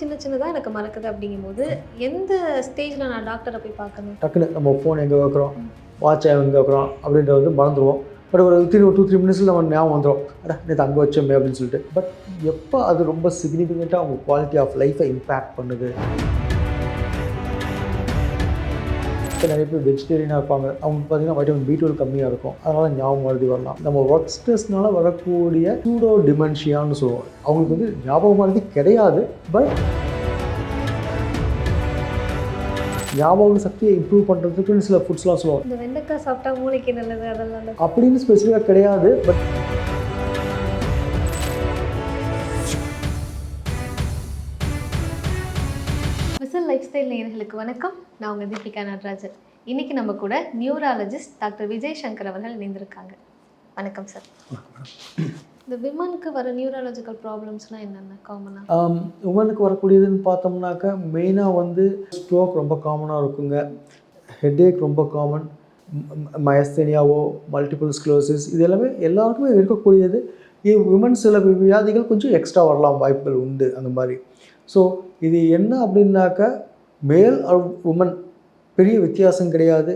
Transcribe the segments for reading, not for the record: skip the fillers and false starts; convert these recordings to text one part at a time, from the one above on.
சின்னதாக எனக்கு மறக்குது அப்படிங்கும்போது, எந்த ஸ்டேஜில் நான் டாக்டரை போய் பார்க்கணும்? டக்குன்னு நம்ம ஃபோன் எங்கே வைக்கிறோம், வாட்ச் எங்கே வைக்கிறோம் அப்படின்றது வந்து மறந்துடுவோம். பட் ஒரு 2-3 மினிட்ஸில் நம்ம ஞாபகம் வந்துடும், நேற்று அங்கே வச்சோமே அப்படின்னு சொல்லிட்டு. பட் எப்போ அது ரொம்ப சிக்னிஃபிகண்ட்டாக அவங்க குவாலிட்டி ஆஃப் லைஃப்பை இம்பேக்ட் பண்ணுது? இப்போ நிறைய பேர் வெஜிடேரியனாக இருப்பாங்க, அவங்க பார்த்தீங்கன்னா வைட்டமின் B12 கம்மியாக இருக்கும், அதனால் ஞாபகம் மறதி வரலாம். நம்ம ஒர்க் ஸ்ட்ரெஸ்னால வரக்கூடிய சூடோ டிமென்ஷியான்னு சொல்லுவோம். அவங்களுக்கு வந்து ஞாபகம் மறதி கிடையாது, பட் ஞாபக சக்தியை இம்ப்ரூவ் பண்ணுறதுக்குன்னு சில ஃபுட்ஸ்லாம் சொல்லுவோம். இந்த வெண்டைக்காய் சாப்பிட்டா மூளைக்கு நல்லது அதெல்லாம் அப்படின்னு ஸ்பெசிஃபிக்காக கிடையாது. பட் விசில் லைஃப் ஸ்டைல் நேயர்களுக்கு வணக்கம். நான் உங்கள் தீபிகா நடராஜன். இன்றைக்கி நம்ம கூட நியூராலஜிஸ்ட் டாக்டர் விஜய் சங்கர் அவர்கள் இணைந்திருக்காங்க. வணக்கம் சார். இந்த விமனுக்கு வர நியூராலஜிக்கல் ப்ராப்ளம்ஸ்லாம் என்னென்ன காமனாக? உமனுக்கு வரக்கூடியதுன்னு பார்த்தோம்னாக்கா மெயினாக வந்து ஸ்ட்ரோக் ரொம்ப காமனாக இருக்குங்க, ஹெட்ஏக் ரொம்ப காமன், மயஸ்தேனியாவோ மல்டிபிள் ஸ்க்ளோசிஸ் இது எல்லாமே எல்லாருக்குமே இருக்கக்கூடியது. விமன் சில வியாதிகள் கொஞ்சம் எக்ஸ்ட்ரா வரலாம், வாய்ப்புகள் உண்டு அந்த மாதிரி. ஸோ இது என்ன அப்படின்னாக்கா மேல் உமன் பெரிய வித்தியாசம் கிடையாது.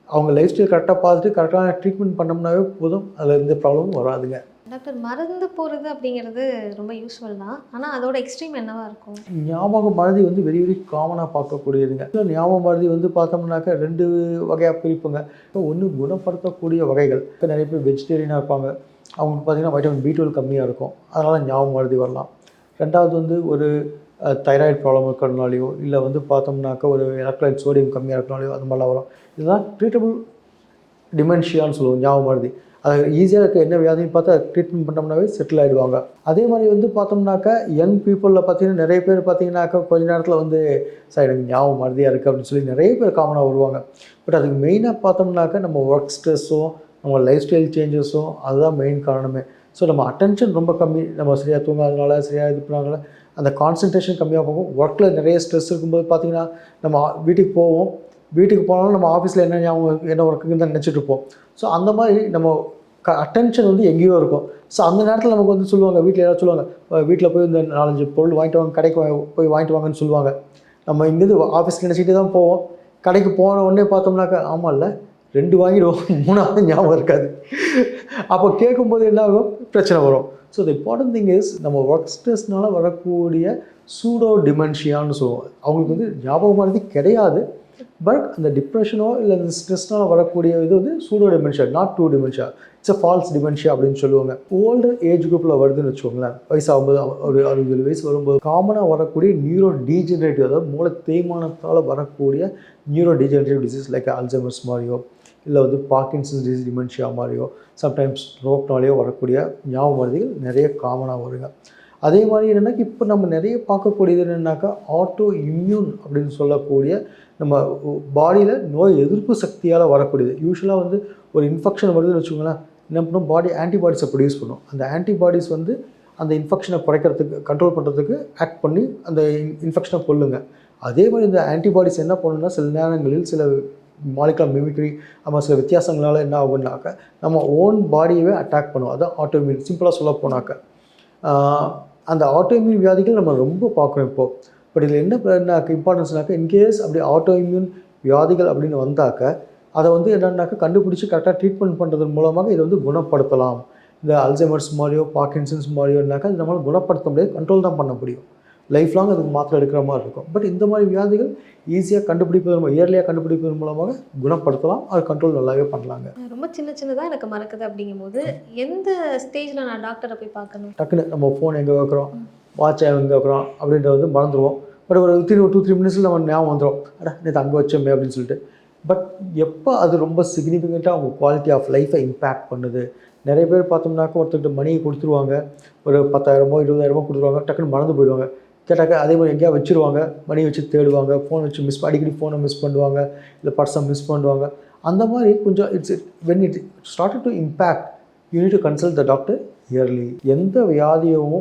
அவங்க லைஃப் ஸ்டைல் கரெக்டாக பார்த்துட்டு கரெக்டான ட்ரீட்மெண்ட் பண்ணோம்னாவே போதும், அதில் எந்த ப்ராப்ளமும் வராதுங்க. டாக்டர், மறந்து போகிறது அப்படிங்கிறது ரொம்ப யூஸ்ஃபுல் தான், ஆனால் அதோட எக்ஸ்ட்ரீம் என்னவாக இருக்கும்? ஞாபக மறதி வந்து வெரி வெரி காமனாக பார்க்கக்கூடியதுங்க. ஞாபக மறதி வந்து பார்த்தோம்னாக்கா 2 வகையாக பிரிப்புங்க. இப்போ ஒன்று குணப்படுத்தக்கூடிய வகைகள். இப்போ நிறைய பேர் வெஜிடேரியனாக இருப்பாங்க, அவங்களுக்கு பார்த்திங்கன்னா வைட்டமின் B12 கம்மியாக இருக்கும், அதனால் ஞாபக மறதி வரலாம். ரெண்டாவது வந்து ஒரு தைராய்டு ப்ராப்ளம் இருக்கிறதுனாலையோ இல்லை வந்து பார்த்தோம்னாக்கா ஒரு எலக்ட்ரோலைட் சோடியம் கம்மியாக இருக்கிறனாலையோ அது மாதிரிலாம் வரும். இதுதான் ட்ரீட்டபிள் டிமென்ஷியான்னு சொல்லுவோம், ஞாபக மறதி. அது ஈஸியாக இருக்க என்ன வியாதின்னு பார்த்தா ட்ரீட்மெண்ட் பண்ணோம்னாவே செட்டில் ஆகிடுவாங்க. அதே மாதிரி வந்து பார்த்தோம்னாக்கா யங் பீப்புளில் பார்த்தீங்கன்னா நிறைய பேர் பார்த்தீங்கன்னாக்கா கொஞ்ச நேரத்தில் வந்து சார் எனக்கு ஞாபகம் மறதியாக இருக்குது அப்படின்னு சொல்லி நிறைய பேர் காமனாக வருவாங்க. பட் அதுக்கு மெயினாக பார்த்தோம்னாக்கா நம்ம ஒர்க் ஸ்ட்ரெஸ்ஸும் நம்ம லைஃப் ஸ்டைல் சேஞ்சஸும் அதுதான் மெயின் காரணமே. ஸோ நம்ம அட்டென்ஷன் ரொம்ப கம்மி, நம்ம சரியாக தூங்காதனால சரியாக இது பண்ணாங்கள அந்த கான்சன்ட்ரேஷன் கம்மியாக போகும். ஒர்க்கில் நிறைய ஸ்ட்ரெஸ் இருக்கும்போது பார்த்திங்கன்னா நம்ம வீட்டுக்கு போனாலும் நம்ம ஆஃபீஸில் என்ன ஒர்க்குன்னு தான் நினச்சிட்டு இருப்போம். ஸோ அந்த மாதிரி நம்ம அட்டென்ஷன் வந்து எங்கேயோ இருக்கும். ஸோ அந்த நேரத்தில் நமக்கு வந்து சொல்லுவாங்க, வீட்டில் யாராவது சொல்லுவாங்க, வீட்டில் போய் இந்த 4-5 பொருள் வாங்கிட்டு வாங்க, கடைக்கு போய் வாங்கிட்டு வாங்கன்னு சொல்லுவாங்க. நம்ம இங்கேருந்து ஆஃபீஸில் நினச்சிட்டு தான் போவோம். கடைக்கு போன உடனே பார்த்தோம்னாக்கா ஆமாம் இல்லை 2 வாங்கிடுவோம், 3ஆவது ஞாபகம் இருக்காது. அப்போ கேட்கும்போது என்ன ஆகும், பிரச்சனை வரும். So the important thing is நம்ம ஒர்க் ஸ்ட்ரெஸ்னால வரக்கூடிய சூடோ டிமென்ஷியான்னு சொல்லுவோம். அவங்களுக்கு வந்து ஞாபகம் மறதி கிடையாது, பட் அந்த டிப்ரெஷனோ இல்லை அந்த ஸ்ட்ரெஸ்னால் வரக்கூடிய இது வந்து pseudo dementia, not true dementia, it's a false dementia அப்படின்னு சொல்லுவாங்க. ஓல்டர் ஏஜ் குரூப்பில் வருதுன்னு வச்சுக்கோங்களேன், வயசாகும்போது ஒரு 60 வயசு வரும்போது காமனாக வரக்கூடிய நியூரோ டீஜெனரேட்டிவ், அதாவது மூளை தேய்மானத்தால் வரக்கூடிய neuro degenerative disease like Alzheimer's மாதிரியோ இல்லை வந்து பார்க்கின்சன்ஸ் டிசீஸ் டிமென்ஷியா மாதிரியோ சம்டைம்ஸ் ஸ்ட்ரோக்னாலேயோ வரக்கூடிய ஞாபக மறதிகள் நிறைய காமனாக வருங்க. அதே மாதிரி என்னென்னா இப்போ நம்ம நிறைய பார்க்கக்கூடியது என்னென்னாக்கா ஆட்டோ இம்யூன் அப்படின்னு சொல்லக்கூடிய நம்ம பாடியில் நோய் எதிர்ப்பு சக்தியால் வரக்கூடியது. யூஸ்வலாக வந்து ஒரு இன்ஃபெக்ஷன் வருதுன்னு வச்சுக்கோங்களேன், என்ன பண்ணணும், பாடி ஆன்டிபாடிஸை ப்ரொடியூஸ் பண்ணும். அந்த ஆன்டிபாடிஸ் வந்து அந்த இன்ஃபெக்ஷனை குறைக்கிறதுக்கு, கண்ட்ரோல் பண்ணுறதுக்கு ஆக்ட் பண்ணி அந்த இன்ஃபெக்ஷனை கொல்லுங்க. அதே மாதிரி இந்த ஆன்டிபாடிஸ் என்ன பண்ணணும்னா சில நேரங்களில் சில மாலிகுலர் மிமிக்ரி நம்ம சில வித்தியாசங்களால் என்ன ஆகுனாக்கா நம்ம ஓன் பாடியவே அட்டாக் பண்ணுவோம். அதான் ஆட்டோமியூன். சிம்பிளாக சொல்ல போனாக்க அந்த ஆட்டோமியூன் வியாதிகள் நம்ம ரொம்ப பார்க்குறோம் இப்போது. பட் இதில் என்ன இம்பார்ட்டன்ஸ்னாக்கா இன்கேஸ் அப்படி ஆட்டோமியூன் வியாதிகள் அப்படின்னு வந்தாக்க அதை வந்து என்னன்னாக்கா கண்டுபிடிச்சி கரெக்டாக ட்ரீட்மெண்ட் பண்ணுறதன் மூலமாக இதை வந்து குணப்படுத்தலாம். இந்த அல்சைமர்ஸ் மாதிரியோ பார்க்கின்சன்ஸ் மாதிரியோனாக்கா இது நம்மளால் குணப்படுத்த முடியாது, கண்ட்ரோல் தான் பண்ண முடியும். லைஃப் லாங் அதுக்கு மாத்திரை எடுக்கிற மாதிரி இருக்கும். பட் இந்த மாதிரி வியாதிகள் ஈஸியாக கண்டுபிடிப்பதன் இயர்லியாக கண்டுபிடிப்பதன் மூலமாக குணப்படுத்தலாம், அது கண்ட்ரோல் நல்லாவே பண்ணலாங்க. ரொம்ப சின்னதாக எனக்கு மறக்குது அப்படிங்கும்போது எந்த ஸ்டேஜில் நான் டாக்டரை போய் பார்க்கணும்? டக்குன்னு நம்ம ஃபோன் எங்கே வைக்கிறோம், வாட்ச் எங்கே வைக்கிறோம் அப்படின்றத வந்து மறந்துடுவோம். பட் ஒரு 2-3 மினிட்ஸில் நம்ம ஞாபகம் வந்துடும், நேற்று அங்கே வச்சோமே அப்படின்னு சொல்லிட்டு. பட் எப்போ அது ரொம்ப சிக்னிஃபிகண்ட்டாக அவங்க குவாலிட்டி ஆஃப் லைஃப்பை இம்பேக்ட் பண்ணுது? நிறைய பேர் பார்த்தோம்னாக்கா ஒருத்தர்கிட்ட மணியை கொடுத்துருவாங்க, ஒரு 10,000 20,000 கொடுத்துருவாங்க, டக்குன்னு மறந்து போயிடுவாங்க. கேட்டாக்கா அதே மாதிரி எங்கேயா வச்சுருவாங்க, மணி வச்சு தேடுவாங்க, ஃபோன் வச்சு அடிக்கடி ஃபோனை மிஸ் பண்ணுவாங்க, இல்லை பர்ஸை மிஸ் பண்ணுவாங்க. அந்த மாதிரி கொஞ்சம் when it started to impact you need to consult the doctor early. எந்த வியாதியும்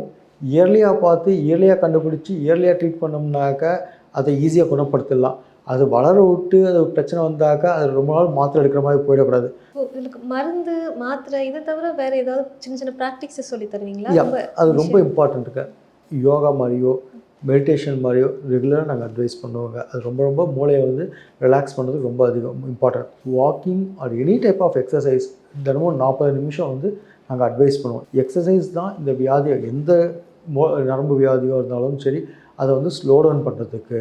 இயர்லியாக பார்த்து இயர்லியாக கண்டுபிடிச்சி இயர்லியாக ட்ரீட் பண்ணோம்னாக்கா அதை ஈஸியாக குணப்படுத்திடலாம். அது வளர விட்டு அது பிரச்சனை வந்தாக்கா அது ரொம்ப நாள் மாத்திரை எடுக்கிற மாதிரி போயிடக்கூடாது. எனக்கு மருந்து மாத்திரை இதை தவிர வேறு ஏதாவது சின்ன சின்ன ப்ராக்டிக்ஸை சொல்லி தருவீங்களா? அது ரொம்ப இம்பார்ட்டண்ட்டுங்க. யோகா மாதிரியோ மெடிடேஷன் மாதிரியோ ரெகுலராக நாங்கள் அட்வைஸ் பண்ணுவோங்க. அது ரொம்ப ரொம்ப மூளையை வந்து ரிலாக்ஸ் பண்ணுறதுக்கு ரொம்ப அதிகம் important. Walking or any type of exercise தினமும் 40 நிமிஷம் வந்து நாங்கள் அட்வைஸ் பண்ணுவோம். எக்ஸசைஸ் தான் இந்த வியாதியை எந்த நரம்பு வியாதியோ இருந்தாலும் சரி அதை வந்து ஸ்லோ டவுன் பண்ணுறதுக்கு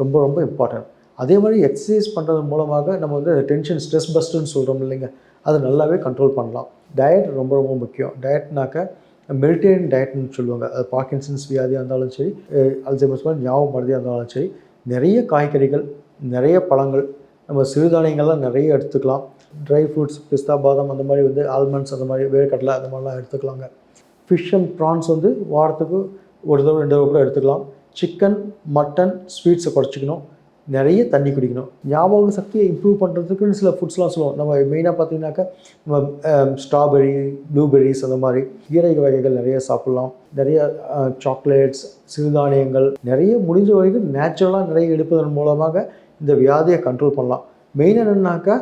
ரொம்ப ரொம்ப இம்பார்ட்டன்ட். அதே மாதிரி எக்ஸசைஸ் பண்ணுறது மூலமாக நம்ம வந்து டென்ஷன் ஸ்ட்ரெஸ் பஸ்ட்டுன்னு சொல்கிறோம் இல்லைங்க, அதை நல்லாவே கண்ட்ரோல் பண்ணலாம். டயட் ரொம்ப ரொம்ப முக்கியம். டயட்னாக்க மெடிடேரியன் டயட்னு சொல்லுவாங்க. அது பார்க்கின்சன்ஸ் வியாதியாக இருந்தாலும் சரி, அல்சைமர்ஸ் மாதிரி ஞாபகம் மறதியாக இருந்தாலும் சரி, நிறைய காய்கறிகள், நிறைய பழங்கள், நம்ம சிறுதானியங்கள்லாம் நிறைய எடுத்துக்கலாம். ட்ரை ஃப்ரூட்ஸ், பிஸ்தா, பாதாம் அந்த மாதிரி வந்து ஆல்மண்ட்ஸ் அந்த மாதிரி வேர்க்கடலை அந்த மாதிரிலாம் எடுத்துக்கலாங்க. ஃபிஷ் அண்ட் ப்ரான்ஸ் வந்து வாரத்துக்கு ஒரு தடவை 2 தடவை கூட எடுத்துக்கலாம். சிக்கன், மட்டன், ஸ்வீட்ஸை குறைச்சிக்கணும். நிறைய தண்ணி குடிக்கணும். ஞாபக சக்தியை இம்ப்ரூவ் பண்ணுறதுக்குன்னு சில ஃபுட்ஸ்லாம் சொல்லுவோம். நம்ம மெயினாக பார்த்தீங்கன்னாக்கா நம்ம ஸ்ட்ராபெரி, ப்ளூபெரிஸ் அந்த மாதிரி கீரை வகைகள் நிறைய சாப்பிட்லாம். நிறைய சாக்லேட்ஸ், சிறுதானியங்கள் நிறைய முடிஞ்ச வரைக்கும் நேச்சுரலாக நிறைய எடுப்பதன் மூலமாக இந்த வியாதியை கண்ட்ரோல் பண்ணலாம். மெயின் என்னென்னாக்கா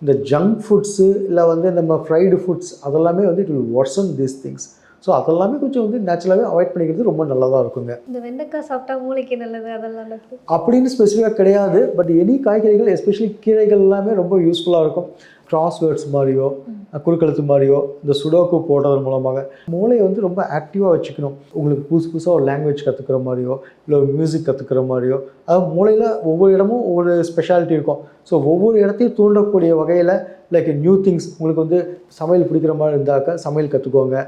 இந்த ஜங்க் ஃபுட்ஸு இல்லை வந்து நம்ம ஃப்ரைடு ஃபுட்ஸ் அதெல்லாமே வந்து it will worsen these things. So அதெல்லாமே கொஞ்சம் வந்து நேச்சுரலாகவே அவாய்ட் பண்ணிக்கிறது ரொம்ப நல்லதாக இருக்குங்க. இந்த வெண்டைக்காய் சாப்பிட்டா மூளைக்கு நல்லது அதெல்லாம் அப்படின்னு ஸ்பெசிஃபிக்காக கிடையாது. பட் எனி காய்கறிகள் எஸ்பெஷலி கீரைகள் எல்லாமே ரொம்ப யூஸ்ஃபுல்லாக இருக்கும். கிராஸ்வேர்ட்ஸ் மாதிரியோ குறுக்கெழுத்து மாதிரியோ இந்த சுடோக்கு போடுறது மூலமாக மூளையை வந்து ரொம்ப ஆக்டிவாக வச்சுக்கணும். உங்களுக்கு புதுசாக ஒரு லாங்குவேஜ் கற்றுக்கிற மாதிரியோ இல்லை ஒரு மியூசிக் கற்றுக்கிற மாதிரியோ, அதாவது மூளையில் ஒவ்வொரு இடமும் ஒவ்வொரு ஸ்பெஷாலிட்டி இருக்கும். ஸோ ஒவ்வொரு இடத்தையும் தூண்டக்கூடிய வகையில் லைக் நியூ திங்ஸ், உங்களுக்கு வந்து சமையல் பிடிக்கிற மாதிரி இருந்தாக்கா சமையல் கற்றுக்கோங்க.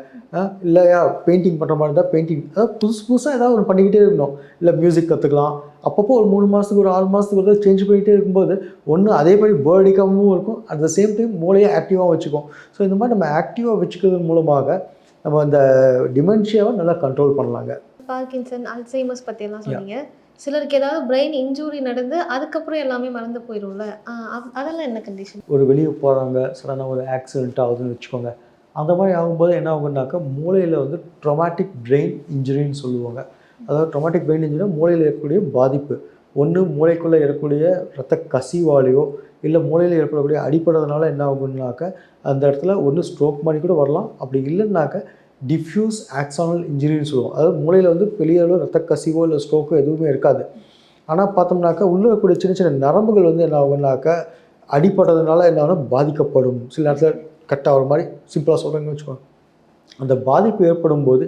இல்லையா பெயிண்டிங் பண்ணுற மாதிரி இருந்தால் பெயிண்டிங், அதாவது புதுசாக ஏதாவது ஒன்று பண்ணிக்கிட்டே இருக்கணும். இல்லை மியூசிக் கற்றுக்கலாம். அப்பப்போ ஒரு 3 மாதத்துக்கு ஒரு 6 மாதத்துக்கு ஒரு சேஞ்ச் பண்ணிகிட்டே இருக்கும்போது ஒன்று அதே மாதிரி பேர்டிக்காகவும் இருக்கும், அட் த சேம் டைம் மூளையை ஆக்டிவாக வச்சுக்கும். ஸோ இந்த மாதிரி நம்ம ஆக்டிவாக வச்சுக்கிறது மூலமாக நம்ம அந்த டிமென்ஷியாவை நல்லா கண்ட்ரோல் பண்ணலாங்க. பார்க்கின்சன், அல்சைமர்ஸ் பற்றியெல்லாம் சொன்னீங்க. சிலருக்கு ஏதாவது பிரெயின் இன்ஜூரி நடந்து அதுக்கப்புறம் எல்லாமே மறந்து போயிடும்ல, அதெல்லாம் என்ன கண்டிஷன்? ஒரு வெளியே போகிறாங்க, சடனாக ஒரு ஆக்சிடென்ட் ஆகுதுன்னு வச்சுக்கோங்க. அந்த மாதிரி ஆகும்போது என்ன ஆகுனாக்கா மூளையில் வந்து ட்ரொமாட்டிக் பிரெயின் இன்ஜுரின்னு சொல்லுவாங்க. அதாவது ட்ரொமாட்டிக் பிரெயின் இன்ஜுரினா மூளையில் இருக்கக்கூடிய பாதிப்பு. ஒன்று மூளைக்குள்ளே இருக்கக்கூடிய ரத்த கசிவாலேயோ இல்லை மூளையில் ஏற்படக்கூடிய அடிப்படுறதுனால என்ன ஆகுனாக்கா அந்த இடத்துல ஒன்று ஸ்ட்ரோக் மாதிரி கூட வரலாம். அப்படி இல்லைன்னாக்கா டிஃப்யூஸ் ஆக்சானல் இன்ஜுரின்னு சொல்லுவோம். அதாவது மூளையில் வந்து பெரிய அளவு ரத்த கசிவோ இல்லை ஸ்ட்ரோக்கோ எதுவுமே இருக்காது. ஆனால் பார்த்தோம்னாக்கா உள்ளே இருக்கக்கூடிய சின்ன சின்ன நரம்புகள் வந்து என்ன ஆகுனாக்கா அடிப்படுறதுனால என்ன ஆகும், பாதிக்கப்படும். சில நேரத்தில் கட் ஆகிற மாதிரி சிம்பிளாக சொல்கிறேங்கன்னு வச்சுக்கோங்க. அந்த பாதிப்பு ஏற்படும் போது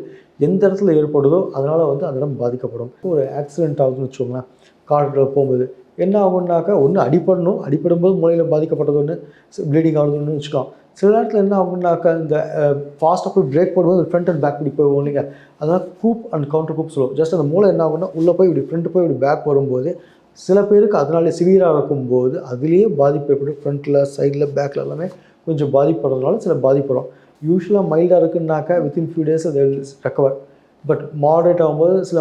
எந்த இடத்துல ஏற்படுதோ அதனால் வந்து அந்த இடம் பாதிக்கப்படும். ஒரு ஆக்சிடென்ட் ஆகுதுன்னு வச்சுக்கோங்களேன், காரில் போகும்போது என்ன ஆகுனாக்கா ஒன்று அடிப்படணும், அடிப்படும்போது மூளையில் பாதிக்கப்பட்டது ஒன்று, ப்ளீடிங் ஆகுதுன்னு வச்சுக்கலாம். சில நேரத்தில் என்ன ஆகுனாக்கா இந்த ஃபாஸ்ட்டாக போய் பிரேக் போடும்போது ஃப்ரண்ட் அண்ட் பேக் இப்படி போவோம் இல்லைங்க, அதனால் கூப் அண்ட் கவுண்டர் கூப் சொல்லுவோம். ஜஸ்ட் அந்த மூளை என்ன ஆகுனா உள்ளே போய் இப்படி ஃப்ரண்ட் போய் இப்படி பேக் வரும்போது சில பேருக்கு அதனாலே சிவியராக இருக்கும்போது அதுலேயே பாதிப்பு ஏற்படும். ஃப்ரண்ட்டில், சைடில், பேக்கில் எல்லாமே கொஞ்சம் பாதிப்படுறதுனால சில பாதிப்படும். யூஸ்வலாக மைல்டாக இருக்குன்னாக்கா வித்தின் ஃபியூ டேஸ் அது ரெக்கவர். பட் மாடரேட் ஆகும்போது சில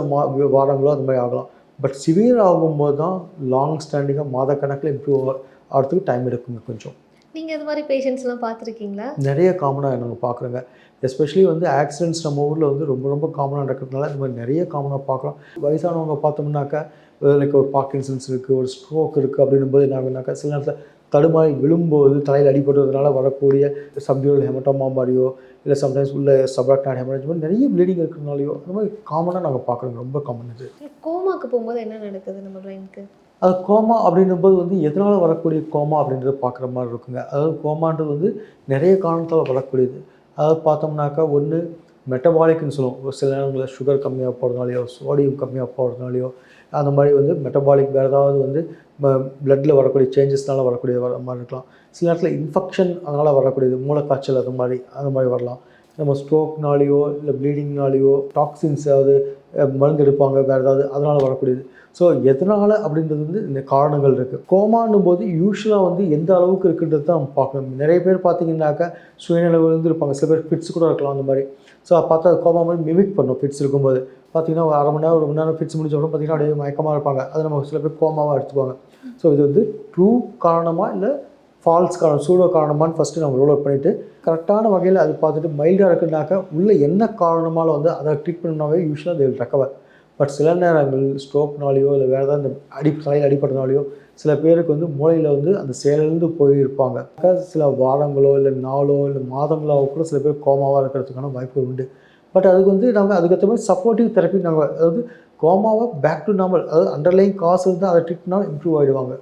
வாரங்களோ அது மாதிரி ஆகலாம். பட் சிவியர் ஆகும்போது தான் லாங் ஸ்டாண்டிங்காக மாதக்கணக்கில் இம்ப்ரூவ் ஆகிறதுக்கு டைம் எடுக்குங்க கொஞ்சம். நீங்கள் இது மாதிரி பேஷண்ட்ஸ்லாம் பார்த்துருக்கீங்களா? நிறைய காமனாக நாங்கள் பார்க்குறோங்க. எஸ்பெஷலி வந்து ஆக்சிடென்ட்ஸ் நம்ம ஊரில் வந்து ரொம்ப ரொம்ப காமனாக நடக்கிறதுனால இந்த மாதிரி நிறைய காமனாக பார்க்குறோம். வயசானவங்க பார்த்தோம்னாக்கா லைக் ஒரு பார்க்கின்சன்ஸ் இருக்குது, ஒரு ஸ்ட்ரோக் இருக்குது அப்படின்னும்போது என்ன ஆகுனாக்கா சில நேரத்தில் தடுமாறி விழும்போது தலையில் அடிபடுறதுனால வரக்கூடிய சப்டியூரல் ஹெமட்டோமா மாதிரியோ இல்லை சம்டைம்ஸ் உள்ள சப்ராக்டாய்டு ஹெமரேஜ் மாதிரி நிறைய ப்ளீடிங் இருக்கிறதுனாலையோ அந்த மாதிரி காமனாக நாங்கள் பார்க்குறோங்க. ரொம்ப காமன் இது. கோமாக்கு போகும்போது என்ன நடக்குது நம்ம பிரெயினுக்கு? அது கோமா அப்படின்னும்போது வந்து எதனால் வரக்கூடிய கோமா அப்படின்றத பார்க்குற மாதிரி இருக்குங்க. அதாவது கோமான்றது வந்து நிறைய காரணத்தால் வரக்கூடியது. அதாவது பார்த்தோம்னாக்கா ஒன்று மெட்டபாலிக்னு சொல்லுவோம். ஒரு சில நேரங்களில் சுகர் கம்மியாக போகிறதுனாலையோ சோடியம் கம்மியாக போகிறதுனாலையோ அந்த மாதிரி வந்து மெட்டபாலிக் வேறு ஏதாவது வந்து பிளட்டில் வரக்கூடிய சேஞ்சஸ்னால வரக்கூடிய மாதிரி இருக்கலாம். சில நேரத்தில் இன்ஃபெக்ஷன் அதனால் வரக்கூடியது, மூளைக்காய்ச்சல் அந்த மாதிரி வரலாம். நம்ம ஸ்ட்ரோக்னாலேயோ இல்லை ப்ளீடிங்னாலேயோ டாக்ஸின்ஸ் ஏதாவது மருந்து எடுப்பாங்க வேறு ஏதாவது அதனால் வரக்கூடியது. ஸோ எதனால் அப்படின்றது வந்து இந்த காரணங்கள் இருக்குது. கோமான்னும் போது யூஸ்வலாக வந்து எந்த அளவுக்கு இருக்குன்றது தான் நம்ம பார்க்கணும். நிறைய பேர் பார்த்தீங்கன்னாக்கா சுயநிலைவு இருப்பாங்க, சில பேர் ஃபிட்ஸ் கூட இருக்கலாம் அந்த மாதிரி. ஸோ பார்த்தா அது கோமா மாதிரி மிமிக் பண்ணும். ஃபிட்ஸ் இருக்கும்போது பார்த்திங்கன்னா ஒரு 1/2 மணி நேரம் 1 மணி நேரம் ஃபிட்ஸ் முடிஞ்ச உடனே பார்த்திங்கன்னா அப்படியே மயக்கமாக இருப்பாங்க. அது நம்ம சில பேர் கோமாவாக எடுத்துப்பாங்க. ஸோ இது வந்து ட்ரூ காரணமாக இல்லை ஃபால்ஸ் காரணம், சூடோ காரணமானு ஃபஸ்ட்டு நம்ம ரோல் அவுட் பண்ணிவிட்டு கரெக்டான வகையில் அது பார்த்துட்டு மைல்டாக இருக்குன்னாக்கா உள்ளே என்ன காரணமாலும் வந்து அதை ட்ரீட் பண்ணாவே யூஸ்வலாக தே வில் ரெக்கவர். பட் சில நேரங்கள் ஸ்ட்ரோக்னாலேயோ இல்லை வேறு ஏதாவது இந்த தலையில் அடிப்பட்டனாலேயோ சில பேருக்கு வந்து மூளையில் வந்து அந்த செயலிருந்து போயிருப்பாங்க. சில வாரங்களோ இல்லை நாளோ இல்லை மாதங்களோ கூட சில பேர் கோமாவாக இருக்கிறதுக்கான வாய்ப்பு உண்டு. பட் அதுக்கு வந்து நாங்கள் அதுக்கேற்ற மாதிரி சப்போர்ட்டிவ் தெரப்பி நாங்கள் அதாவது கோமாவை பேக் டு நார்மல் அதாவது அண்டர்லைங் காசு இருந்தால் அதை ட்ரீட் பண்ணால் இம்ப்ரூவ் ஆகிடுவாங்க.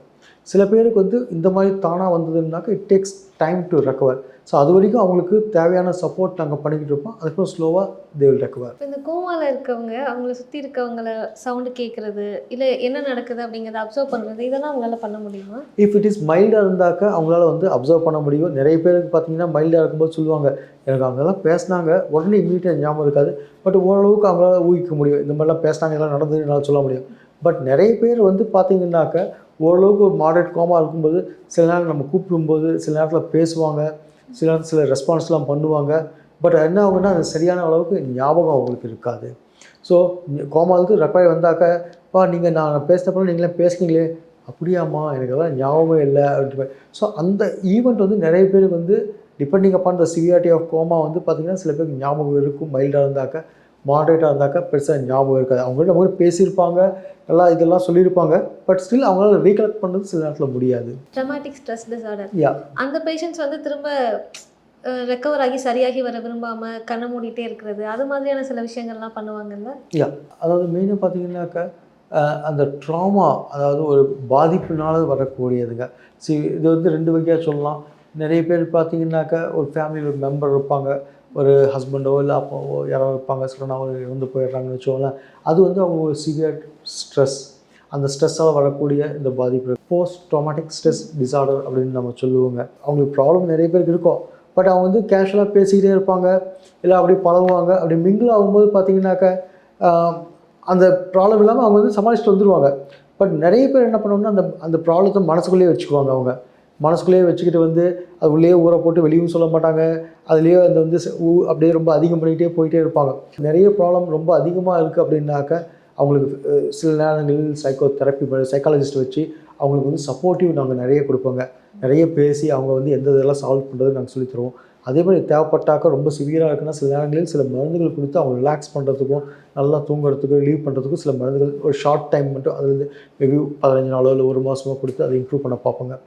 சில பேருக்கு வந்து இந்த மாதிரி தானாக வந்ததுன்னாக்கா it takes time to recover. So அது வரைக்கும் அவங்களுக்கு தேவையான சப்போர்ட் நாங்கள் பண்ணிக்கிட்டு இருப்போம். அதுக்கப்புறம் ஸ்லோவாக தே வில் ரெக்கவர். இப்போ இந்த கோமாவில் இருக்கவங்க அவங்கள சுற்றி இருக்கவங்கள சவுண்டு கேட்குறது இல்லை என்ன நடக்குது அப்படிங்கிறத அப்சர்வ் பண்ணுறது இதெல்லாம் அவங்களால பண்ண முடியுமா? இஃப் இட் இஸ் மைல்டாக இருந்தாக்கா அவங்களால வந்து அப்சர்வ் பண்ண முடியும். நிறைய பேருக்கு பார்த்தீங்கன்னா மைல்டாக இருக்கும்போது சொல்லுவாங்க எனக்கு அவங்கெல்லாம் பேசினாங்க உடனே இமீடியட்டாக ஞாபகம் இருக்காது. பட் ஓரளவுக்கு அவங்களால ஊகிக்க முடியும். இந்த மாதிரிலாம் பேசினாங்க இதெல்லாம் நடந்தது என்னால் சொல்ல முடியும். பட் நிறைய பேர் வந்து பார்த்தீங்கன்னாக்கா ஓரளவுக்கு மாடரேட் கோமா இருக்கும்போது சில நேரம் நம்ம கூப்பிடும்போது சில நேரத்தில் பேசுவாங்க, சில நேரத்தில் சில ரெஸ்பான்ஸ்லாம் பண்ணுவாங்க. பட் என்ன ஆகுன்னா அது சரியான அளவுக்கு ஞாபகம் அவங்களுக்கு இருக்காது. ஸோ கோமாவுக்கு ரெக்கவரி வந்தாக்கா நீங்கள் நான் பேசினப்போ நீங்களே பேசுனீங்களே அப்படியாம்மா எனக்கு அதெல்லாம் ஞாபகமே இல்லை அப்படின்ற மாதிரி. ஸோ அந்த ஈவெண்ட் வந்து நிறைய பேருக்கு வந்து depending upon the severity of coma வந்து பார்த்திங்கன்னா சில பேருக்கு ஞாபகம் இருக்கும். மைல்டாக இருந்தாக்கா மாடரேட்டாக இருந்தாக்கா பெருசாக ஞாபகம் இருக்காது. அவங்கள்ட்ட அவங்க பேசியிருப்பாங்க எல்லாம் இதெல்லாம் சொல்லியிருப்பாங்க. பட் ஸ்டில் அவங்களால ரீகலெக்ட் பண்ணுறது சில நேரத்தில் முடியாது. ட்ரமாட்டிக் ஸ்ட்ரெஸ் டிஸார்டர் யா அந்த பேஷண்ட்ஸ் வந்து திரும்ப ரெக்கவர் ஆகி சரியாகி வர விரும்பாமல் கண்ணை மூடிட்டே இருக்கிறது அது மாதிரியான சில விஷயங்கள்லாம் பண்ணுவாங்கல்ல. யா அதாவது மெயினாக பார்த்தீங்கன்னாக்கா அந்த ட்ராமா அதாவது ஒரு பாதிப்புனால வரக்கூடியதுங்க. இது வந்து 2 வகையாக சொல்லலாம். நிறைய பேர் பார்த்தீங்கன்னாக்கா ஒரு ஃபேமிலியில் ஒரு மெம்பர் இருப்பாங்க, ஒரு ஹஸ்பண்டோ இல்லை அப்பாவோ யாரோ இருப்பாங்க, சடனாக அவங்க இறந்து போயிடுறாங்கன்னு வச்சுக்கோங்களேன். அது வந்து அவங்க ஒரு சிவியர் ஸ்ட்ரெஸ், அந்த ஸ்ட்ரெஸ்ஸால் வரக்கூடிய இந்த பாதிப்பு போஸ்ட் ட்ராமாட்டிக் ஸ்ட்ரெஸ் டிஸார்டர் அப்படின்னு நம்ம சொல்லுவோங்க. அவங்களுக்கு ப்ராப்ளம் நிறைய பேருக்கு இருக்கும். பட் அவங்க வந்து கேஷுவலாக பேசிக்கிட்டே இருப்பாங்க, இல்லை அப்படி பழகுவாங்க. அப்படி மிங்கிள் ஆகும்போது பார்த்தீங்கன்னாக்கா அந்த ப்ராப்ளம் இல்லாமல் அவங்க வந்து சமாளிச்சுட்டு வந்துடுவாங்க. பட் நிறைய பேர் என்ன பண்ணுவாங்கன்னா அந்த ப்ராப்ளத்தை மனசுக்குள்ளேயே வச்சுக்குவாங்க. அவங்க மனசுக்குள்ளேயே வச்சுக்கிட்டு வந்து அது உள்ளே ஊற போட்டு வெளியும் சொல்ல மாட்டாங்க. அதுலேயே அந்த வந்து அப்படியே ரொம்ப அதிகம் பண்ணிக்கிட்டே போயிட்டே இருப்பாங்க. நிறைய ப்ராப்ளம் ரொம்ப அதிகமாக இருக்குது அப்படின்னாக்க அவங்களுக்கு சில நேரங்களில் சைக்காலஜிஸ்ட் வச்சு அவங்களுக்கு வந்து சப்போர்ட்டிவ் நாங்கள் நிறைய கொடுப்போங்க. நிறைய பேசி அவங்க வந்து எந்த இதெல்லாம் சால்வ் பண்ணுறது நாங்கள் சொல்லித்தருவோம். அதே மாதிரி தேவைப்பட்டாக்க ரொம்ப சிவியராக இருக்குன்னா சில நேரங்களில் சில மருந்துகள் கொடுத்து அவங்க ரிலாக்ஸ் பண்ணுறதுக்கும் நல்லா தூங்குறதுக்கும் லீவ் பண்ணுறதுக்கும் சில மருந்துகள் ஒரு ஷார்ட் டைம் மட்டும் அதுலேருந்து மேபி 15 நாளோ இல்லை 1 மாதமோ கொடுத்து அதை இம்ப்ரூவ் பண்ண பார்ப்போங்க.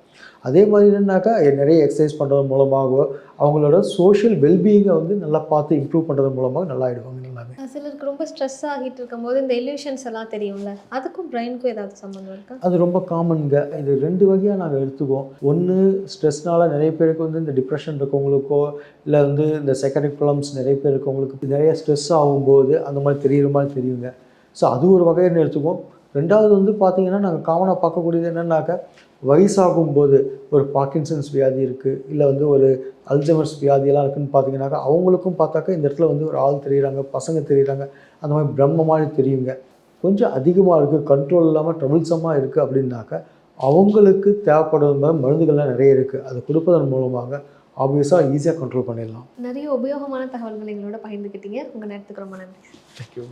அதே மாதிரி என்னன்னாக்கா நிறைய எக்ஸசைஸ் பண்ணுறது மூலமாகவோ அவங்களோட சோஷியல் வெல்பீயிங்கை வந்து நல்லா பார்த்து இம்ப்ரூவ் பண்ணுறது மூலமாக நல்லா ஆகிடுவாங்க. எல்லாமே சிலருக்கு ரொம்ப ஸ்ட்ரெஸ் ஆகிட்டு இருக்கும்போது இந்த இல்யூஷன்ஸ் எல்லாம் தெரியும்ல, அதுக்கும் பிரெயினுக்கும் ஏதாவது சம்மந்தம் இருக்கா? அது ரொம்ப காமனுங்க. இது 2 வகையாக நாங்கள் எடுத்துக்குவோம். ஒன்று ஸ்ட்ரெஸ்னால் நிறைய பேருக்கு வந்து இந்த டிப்ரெஷன் இருக்கவங்களுக்கோ இல்லை வந்து இந்த சைக்காட்ரிக் ப்ராப்ளம்ஸ் நிறைய பேர் இருக்கவங்களுக்கு நிறைய ஸ்ட்ரெஸ் ஆகும்போது அந்த மாதிரி தெரிகிற மாதிரி தெரியுங்க. ஸோ அது ஒரு வகைன்னு எடுத்துக்குவோம். 2வது வந்து பார்த்திங்கன்னா நாங்கள் காமனாக பார்க்கக்கூடியது என்னென்னாக்கா வயசாகும்போது ஒரு பார்க்கின்சன்ஸ் வியாதி இருக்குது, இல்லை வந்து ஒரு அல்சைமர்ஸ் வியாதியெல்லாம் இருக்குதுன்னு பார்த்தீங்கன்னாக்கா அவங்களுக்கும் பார்த்தாக்கா இந்த இடத்துல வந்து ஒரு ஆள் தெரியுறாங்க, பசங்க தெரியுறாங்க, அந்த மாதிரி பிரம்ம மாதிரி தெரியுங்க. கொஞ்சம் அதிகமாக இருக்குது, கண்ட்ரோல் இல்லாமல் ட்ரபிள்சமாக இருக்குது அப்படின்னாக்கா அவங்களுக்கு தேவைப்படுற மருந்துகள்லாம் நிறைய இருக்குது. அதை கொடுப்பதன் மூலமாக ஆப்வியஸாக ஈஸியாக கண்ட்ரோல் பண்ணிடலாம். நிறைய உபயோகமான தகவல்கள் எங்களோட பகிர்ந்துக்கிட்டீங்க. உங்கள் நேரத்துக்கு ரொம்ப நன்றி. தேங்க்யூ.